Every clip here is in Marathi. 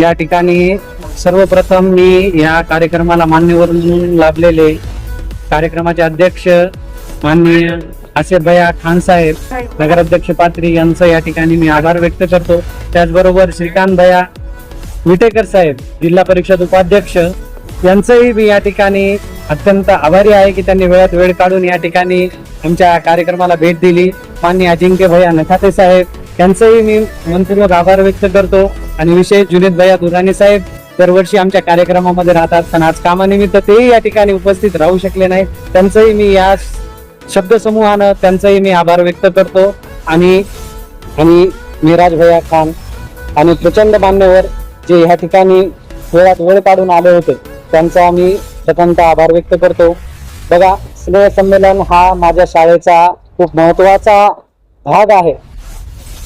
या ठिकाणी सर्वप्रथम मी या कार्यक्रमाला मान्यवर म्हणून लाभलेले कार्यक्रमाचे अध्यक्ष माननीय आसिफ भैया खान साहेब, नगराध्यक्ष पात्री यांचं या ठिकाणी मी आभार व्यक्त करतो. त्याचबरोबर श्रीकांत भैया विटेकर साहेब, जिल्हा परिषद उपाध्यक्ष, यांचंही मी या ठिकाणी अत्यंत आभारी आहे की त्यांनी वेळात वेळ काढून या ठिकाणी आमच्या कार्यक्रमाला भेट दिली. माननीय अजिंक्य भैया नखाते साहेब यांचंही मी मनपूर्वक आभार व्यक्त करतो. आणि विशेष जुनेद भैया दुधाने साहेब दरवर्षी आमच्या कार्यक्रमामध्ये राहतात, पण आज कामानिमित्त तेही या ठिकाणी उपस्थित राहू शकले नाही. त्यांचंही मी या शब्दसमूहानं त्यांचंही मी आभार व्यक्त करतो. आणि मिराज भैया खान आणि प्रचंड मान्यवर जे ह्या ठिकाणी वेळात वेळ काढून आले होते त्यांचा आम्ही प्रथमतः आभार व्यक्त करतो. बघा, स्नेह संमेलन हा माझ्या शाळेचा खूप महत्वाचा भाग आहे.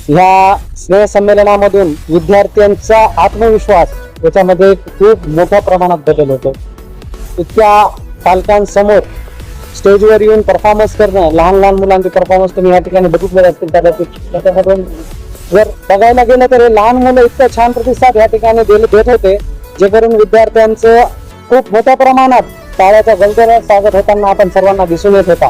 ह्या स्नेह संमेलनामधून विद्यार्थ्यांचा आत्मविश्वास याच्यामध्ये खूप मोठ्या प्रमाणात बदल होतो. इतक्या पालकांसमोर स्टेजवर येऊन परफॉर्मन्स करणं, लहान लहान मुलांचे परफॉर्मन्स तुम्ही या ठिकाणी बघितले असतील त्याच्यामधून जर बघायला गेलं तर हे लहान मुलं इतकं छान प्रतिसाद या ठिकाणी देत होते, जे करून विद्यार्थ्यांचं खूप मोठ्या प्रमाणात टाळ्याच्या गजरात स्वागत होताना आपण सर्वांना दिसून येत होता.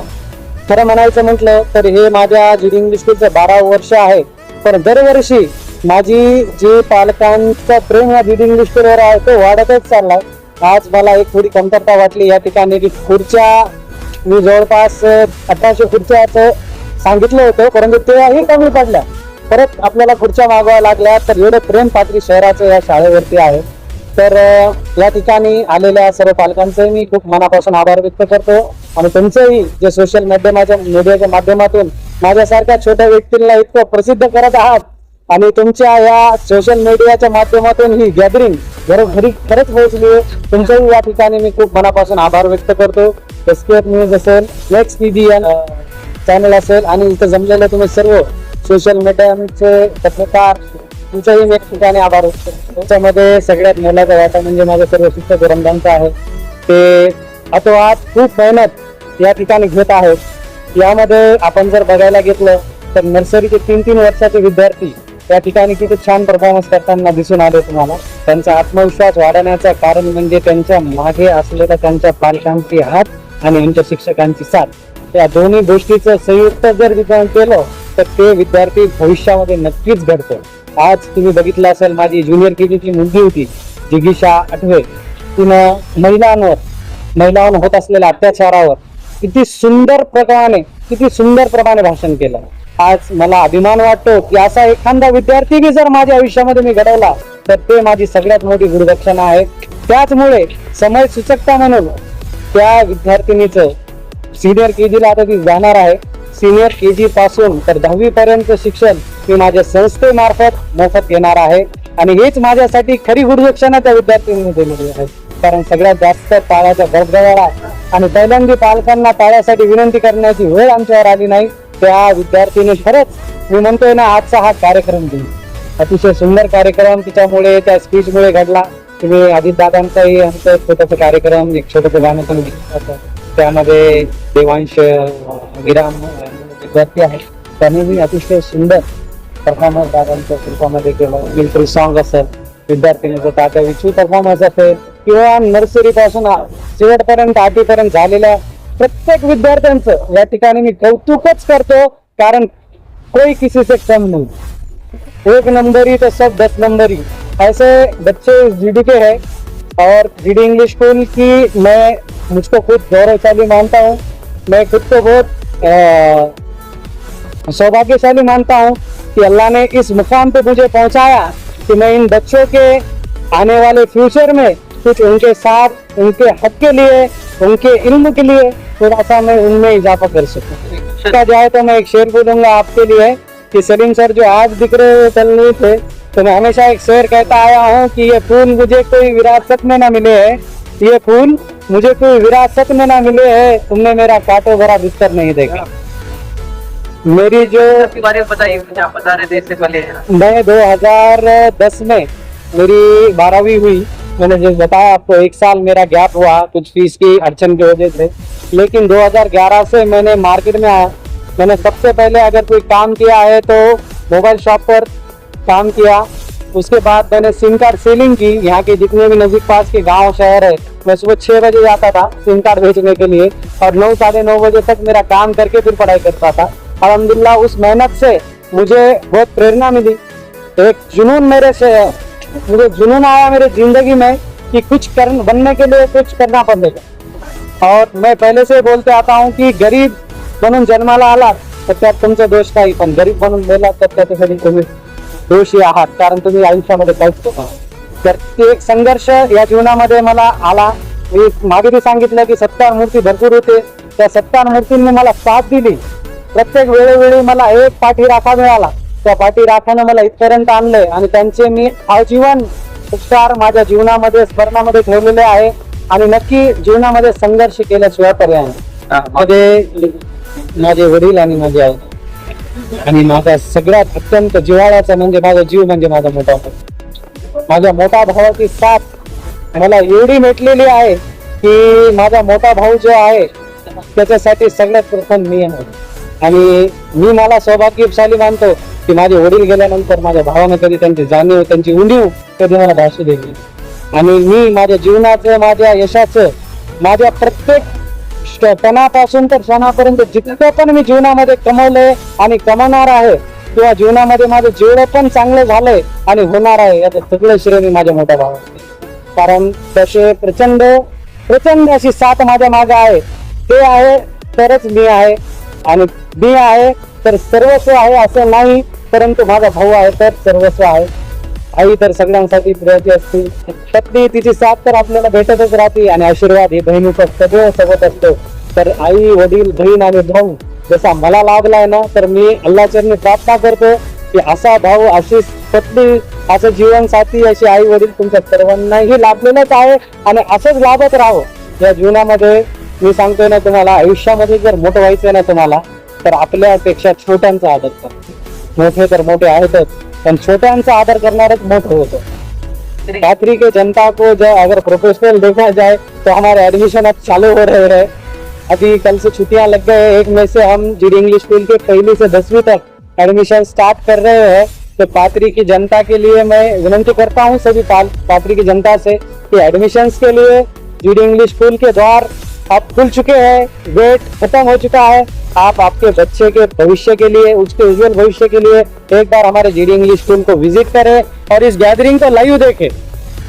खरं म्हणायचं म्हटलं तर हे माझ्या जीडी इंग्लिश स्कूलचं 12 वर्ष आहे, पण दरवर्षी माझी जे पालकांचं प्रेम या जीडी इंग्लिश स्कूलवर आहे तो वाढतच चाललाय. आज मला एक थोडी कमतरता वाटली या ठिकाणी की खुर्च्या मी जवळपास 1800 खुर्च्याचं सांगितलं होतं, परंतु तेही कमी पडल्या. परत आपल्याला खुर्च्या मागवायला लागल्या. तर एवढं प्रेम पात्री शहराचं या शाळेवरती आहे. तर या ठिकाणी आलेल्या सर्व पालकांचंही मी खूप मनापासून आभार व्यक्त करतो. आणि तुमचंही जे सोशल मीडियाच्या माध्यमातून माझ्यासारख्या छोट्या व्यक्तींना इतकं प्रसिद्ध करत आहात आणि तुमच्या या सोशल मीडियाच्या माध्यमातून ही गॅदरिंग घरोघरी खरंच पोहोचली, तुमचंही या ठिकाणी मी खूप मनापासून आभार व्यक्त करतो. एसकेएफ न्यूज असेल, नेक्स्ट टीव्हीएन चॅनल असेल आणि इथं जमलेले तुम्ही सर्व सोशल मीडियाचे पत्रकार, तुमच्याही मी एक ठिकाणी आभार व्यक्त करतो. त्याच्यामध्ये सगळ्यात मोलाचा वाटा म्हणजे माझे सर्व शिक्षक वृंदांचा आहे. ते अतोआत खूप मेहनत या ठिकाणी घेत आहेत. यामध्ये आपण जर बघायला घेतलं तर नर्सरीचे 3-3 वर्षाचे विद्यार्थी या ठिकाणी किती छान परफॉर्मन्स करताना दिसून आले तुम्हाला. त्यांचा आत्मविश्वास वाढवण्याचं कारण म्हणजे त्यांच्या मागे असलेल्या त्यांच्या पालकांचे हात आणि त्यांच्या शिक्षकांची साथ. या दोन्ही गोष्टीचं संयुक्त जर विधान केलं तर ते विद्यार्थी भविष्यामध्ये नक्कीच घडतो. आज तुम्ही बघितलं असेल माझी ज्युनियर केजीची मुलगी होती जिगीषा आठवे, तिनं महिलांवर होत असलेल्या अत्याचारावर किती सुंदर प्रमाणे भाषण केलं. आज मला अभिमान वाटतो की असा एखादा विद्यार्थी की जर माझ्या आयुष्यामध्ये मी घडवला तर ते माझी सगळ्यात मोठी गुरुदक्षिणा आहे. त्याचमुळे समय सूचकता म्हणून त्या विद्यार्थिनीचं सिनियर केजीला आता ती जाणार आहे. सिनियर केजी पासून तर 10वी पर्यंत शिक्षण मी माझ्या संस्थेमार्फत मोफत घेणार आहे. आणि हेच माझ्यासाठी खरी गुरुदक्षिणा त्या विद्यार्थ्यांनी दिलेली आहे. कारण सगळ्यात जास्त टाळ्याचा गडगडाट आणि पहिल्यांदा पालकांना टाळ्यासाठी विनंती करण्याची वेळ आमच्यावर आली नाही. त्या विद्यार्थीने खरंच मी म्हणतोय ना, आजचा हा कार्यक्रम अतिशय सुंदर कार्यक्रम तिच्यामुळे त्या स्पीचमुळे घडला. तुम्ही अजित दादांचाही आमचं छोटंसं कार्यक्रम, एक छोटंसं गाणं पण घेतलं, त्यामध्ये देवांश विराम विद्यार्थी आहेत, त्यांनीही अतिशय सुंदर परफॉर्मन्स दादांच्या ग्रुपामध्ये केलं. मिलिटरी सॉन्ग असेल, विद्यार्थिनीचं तात्या विचू परफॉर्मन्स असेल किंवा नर्सरी पासून शेवटपर्यंत 8वी पर्यंत झालेल्या प्रत्येक विद्यार्थ्यांचं या ठिकाणी मी कौतुकच करतो. कारण कोई किसी से कम नहीं, 1 नंबरी तो सब 10 नंबरी, ऐसे बच्चे जीडी के हैं. और जीडी इंग्लिश स्कूल की मैं मुझको खुद गौरवशाली मानता हूँ. मैं खुद को बहुत सौभाग्यशाली मानता हूँ कि अल्लाह ने इस मुकाम पे मुझे पहुँचाया कि मैं इन बच्चों के आने वाले फ्यूचर में कुछ उनके साथ, उनके हक के लिए, उनके इल्म के लिए थोड़ा सा मैं उनमें इजाफा कर सकूं. कहा जाए तो मैं एक शेर बोलूंगा आपके लिए कि सलीम सर जो आज दिख रहे चल नहीं थे, तो मैं हमेशा एक शेर कहता आया हूँ कि ये फूल मुझे कोई विरासत में ना मिले है, ये फूल मुझे कोई विरासत में ना मिले है, तुमने मेरा कांटों भरा बिस्तर नहीं देखा. मेरी जो बारे में बताइए, आप बता रहे थे इससे पहले. मैं 2010 में मेरी 12वीं हुई. मैंने जो बताया आपको, 1 साल मेरा गैप हुआ कुछ फीस की अड़चन की वजह से. लेकिन 2011 से मैंने मार्केट में आया. मैंने सबसे पहले अगर कोई काम किया है तो मोबाइल शॉप पर काम किया. उसके बाद मैंने सिम कार्ड सेलिंग की। यहाँ के जितने भी नजदीक पास के गांव शहर है, मैं सुबह 6 बजे जाता था सिम कार्ड बेचने के लिए और 9 साढ़े 9 बजे तक मेरा काम करके फिर पढ़ाई करता था। अल्हम्दुलिल्लाह उस मेहनत से मुझे बहुत प्रेरणा मिली, एक जुनून मुझे जुनून आया मेरे जिंदगी में कि बनने के लिए कुछ करना पड़ेगा। और मैं पहले से बोलते आता हूँ की गरीब म्हणून जन्माला आला तर त्यात तुमचा दोष काही, पण गरीब म्हणून मेला तर त्याच्यासाठी तुम्ही दोषी आहात, कारण तुम्ही आयुष्यामध्ये काहीच तर ते एक संघर्ष या जीवनामध्ये मला आला। मी मागे बी सांगितलं की सत्कार मूर्ती भरपूर होते, त्या सत्कार मूर्तींनी मला साथ दिली। प्रत्येक वेळोवेळी मला एक पाठी राखा मिळाला, त्या पाठी राखानं मला इथपर्यंत आणलंय आणि त्यांचे मी आजीवन उपचार माझ्या जीवनामध्ये स्मरणामध्ये ठेवलेले आहे आणि नक्की जीवनामध्ये संघर्ष केल्याशिवाय पर्याय नाही। माझे वडील आणि माझी आई आणि माझा सगळ्यात अत्यंत जिव्हाळ्याचा म्हणजे माझा जीव म्हणजे माझा मोठा भाऊ। माझ्या मोठा भावाची साथ मला एवढी भेटलेली आहे की माझा मोठा भाऊ जो आहे त्याच्यासाठी सगळ्यात प्रथम मी आहे आणि मी मला सौभाग्यशाली मानतो की माझे वडील गेल्यानंतर माझ्या भावाने कधी त्यांची जाणीव त्यांची उणीव कधी मला भासू दिली आणि मी माझ्या जीवनाचं माझ्या यशाचं माझ्या प्रत्येक क्षणापासून तर क्षणापर्यंत जितकं पण मी जीवनामध्ये कमवलंय आणि कमवणार आहे किंवा जीवनामध्ये माझं जेवढं पण चांगलं झालंय आणि होणार आहे याचं सगळं श्रेय मी माझ्या मोठ्या भावाला, कारण तसे प्रचंड अशी साथ माझ्या मागे आहे। ते आहे तरच मी आहे आणि मी आहे तर सर्वस्व आहे असं नाही, परंतु माझा भाऊ आहे तर सर्वस्व आहे। आई तर सगळ्यांसाठी प्रियाची असते, पत्नी तिची साथ तर आपल्याला भेटतच राहते आणि आशीर्वाद ही बहिणीचा सगळं सोबत असतो। तर आई वडील बहीण आणि भाऊ जसा मला लाभलाय ना, तर मी अल्लाहचरणी प्रार्थना करतो की असा भाऊ अशी पत्नी असं जीवन साथी अशी आई वडील तुमच्या सर्वांनाही लाभलेलंच आहे आणि असंच लाभत राहावं या जीवनामध्ये। मी सांगतोय ना तुम्हाला, आयुष्यामध्ये जर मोठं व्हायचंय ना तुम्हाला तर आपल्यापेक्षा छोट्यांचा आदर करा। मोठे तर मोठे आहेतच पण छोट्यांचा आदर करणारच मोठं होतं। पाथरी के जनता को जो अगर प्रोफेशनल देखा जाए तो हमारे एडमिशन अब चालू हो रहे हैं। अभी कल से छुट्टियां लग गए हैं, 1 मई से हम जीडी इंग्लिश स्कूल के 1ली से 10वीं तक एडमिशन स्टार्ट कर रहे हैं। तो पाथरी की जनता के लिए मैं विनती करता हूँ सभी पाथरी की जनता से कि एडमिशंस के लिए जीडी इंग्लिश स्कूल के द्वार अब खुल चुके हैं, वेट खत्म हो चुका है। आप आपके बच्चे के भविष्य के लिए, उसके उज्जवल भविष्य के लिए एक बार हमारे जीडी इंग्लिश स्कूल को विजिट करें और इस गैदरिंग को लाइव देखें।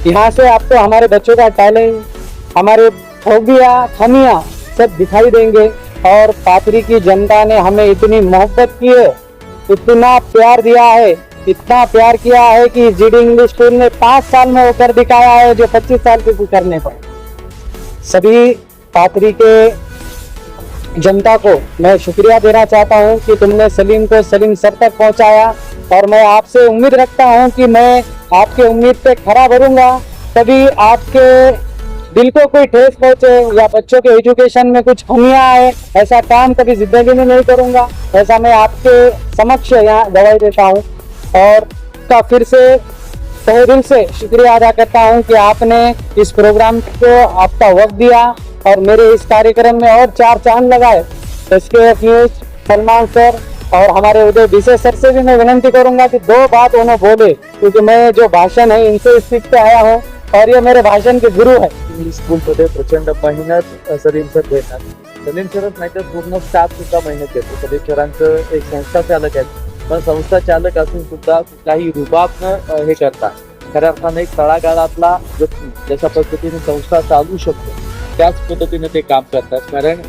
यहाँ से आपको हमारे बच्चों का टैलेंट, हमारे फोबिया खमियां सब दिखाई देंगे। और पाथरी की जनता ने हमें इतनी मोहब्बत की है, इतना प्यार दिया है, इतना प्यार किया है कि जीडी इंग्लिश स्कूल ने 5 साल में वो कर दिखाया है जो 25 साल के करने पर। सभी पाथरी के जनता को मैं शुक्रिया देना चाहता हूं कि तुमने सलीम को सलीम सर तक पहुंचाया और मैं आपसे उम्मीद रखता हूं कि मैं आपके उम्मीद पे खरा भरूंगा, तभी आपके दिल को कोई ठेस पहुंचे या बच्चों के एजुकेशन में कुछ कमियां आए, ऐसा काम कभी जिंदगी में नहीं करूंगा। ऐसा मैं आपके समक्ष यहाँ गवाही देता हूँ और का फिर से तहे दिल से शुक्रिया अदा करता हूँ कि आपने इस प्रोग्राम को आपका वक्त दिया और मेरे इस कार्यक्रम में और 4 चांद लगाए। SKF न्यूज सलमान सर और हमारे उदय बीसे सर से भी मैं विनती करूंगा कि 2 बात उन्होंने बोले, क्योंकि मैं जो भाषण है इनसे सीख के आया हूँ और ये मेरे भाषण के गुरु है। इंग्लिश स्कूलमध्ये प्रचंड मेहनत सलीम सर घेतात। सलीम सरच नाही तर पूर्ण स्टाफ सुद्धा मेहनत घेतो। सलीम सरांचं एक संस्था चालक आहेत, पण संस्था चालक असून सुद्धा काही रुबाबनं हे करतात। खऱ्या अर्थाने एक तळागाळातला जशा पद्धतीने संस्था चालू शकतो त्याच पद्धतीने ते काम करतात, कारण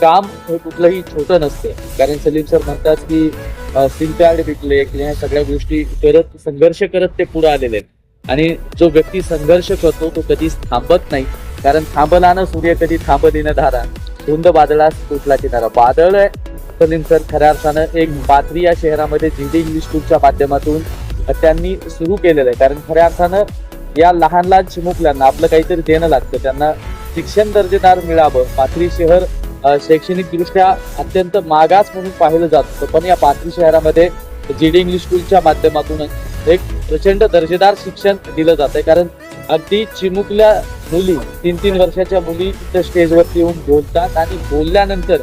काम हे कुठलंही छोटं नसते। कारण सलीम सर म्हणतात की सिम कार्ड विकले ह्या सगळ्या गोष्टी करत संघर्ष करत ते पुढे आलेले आहेत आणि जो व्यक्ती संघर्ष करतो तो कधीच थांबत नाही, कारण थांबला ना सूर्य कधी थांबली न धारा, धुंद वादळास कुठला किनारा। वादळ आहे सलीम सर खऱ्या अर्थानं एक पाथरी या शहरामध्ये जीडी इंग्लिश स्कूलच्या माध्यमातून त्यांनी सुरू केलेलं आहे। कारण खऱ्या अर्थानं या लहान लहान चिमुकल्यांना आपलं काहीतरी देणं लागतं, त्यांना शिक्षण दर्जेदार मिळावं। पाथरी शहर शैक्षणिक दृष्ट्या अत्यंत मागास म्हणून पाहिलं जात होतं, पण या पाथरी शहरामध्ये जीडी इंग्लिश स्कूलच्या माध्यमातून एक प्रचंड दर्जेदार शिक्षण दिलं जात आहे। कारण अगदी चिमुकल्या मुली 3-3 वर्षाच्या मुली तिथे स्टेजवरती येऊन बोलतात आणि बोलल्यानंतर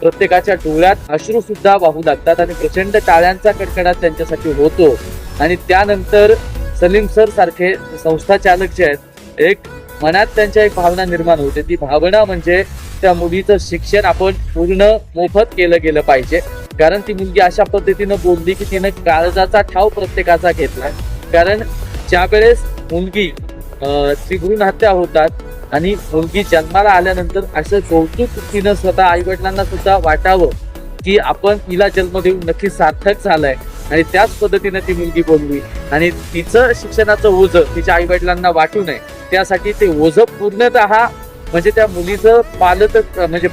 प्रत्येकाच्या डोळ्यात अश्रू सुद्धा वाहू लागतात आणि प्रचंड टाळ्यांचा कडकडाट त्यांच्यासाठी होतो आणि त्यानंतर सलीम सर सारखे संस्था चालक जे आहेत, एक मनात त्यांच्या एक भावना निर्माण होते. ती भावना म्हणजे त्या मुलीचं शिक्षण आपण पूर्ण मोफत केलं गेलं पाहिजे. कारण ती मुलगी अशा पद्धतीनं बोलली की तिनं काळजाचा ठाव प्रत्येकाचा घेतला. कारण ज्या वेळेस मुलगी त्रिभ्रूण हत्या होतात आणि मुलगी जन्माला आल्यानंतर असं कौतुक तिनं स्वतः आई वडिलांना सुद्धा वाटावं की आपण तिला जन्म देऊन नक्की सार्थक झालाय. आणि त्याच पद्धतीने ती मुलगी बोलली आणि तिचं शिक्षणाचं ओझं तिच्या आई वडिलांना वाटू नये त्यासाठी ते ओझं पूर्णतः म्हणजे त्या मुलीचं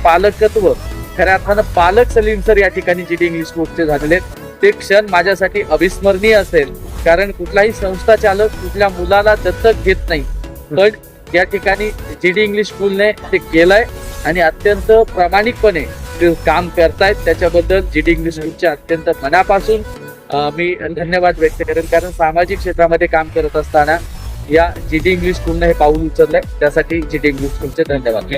पालकत्व खऱ्या अर्थानं पालक सलीम सर या ठिकाणी जीडी इंग्लिश स्कूलचे झालेले ते क्षण माझ्यासाठी अविस्मरणीय असेल. कारण कुठलाही संस्था चालक कुठल्या मुलाला दत्तक घेत नाही, पण या ठिकाणी जीडी इंग्लिश स्कूलने ते केलंय आणि अत्यंत प्रामाणिकपणे ते काम करतायत. त्याच्याबद्दल जीडी इंग्लिश स्कूलच्या अत्यंत मनापासून मी धन्यवाद व्यक्त करेन. कारण सामाजिक क्षेत्रामध्ये काम करत असताना या जीडी इंग्लिश स्कूलने हे पाऊल उचललंय, त्यासाठी जीडी इंग्लिश स्कूलचे धन्यवाद.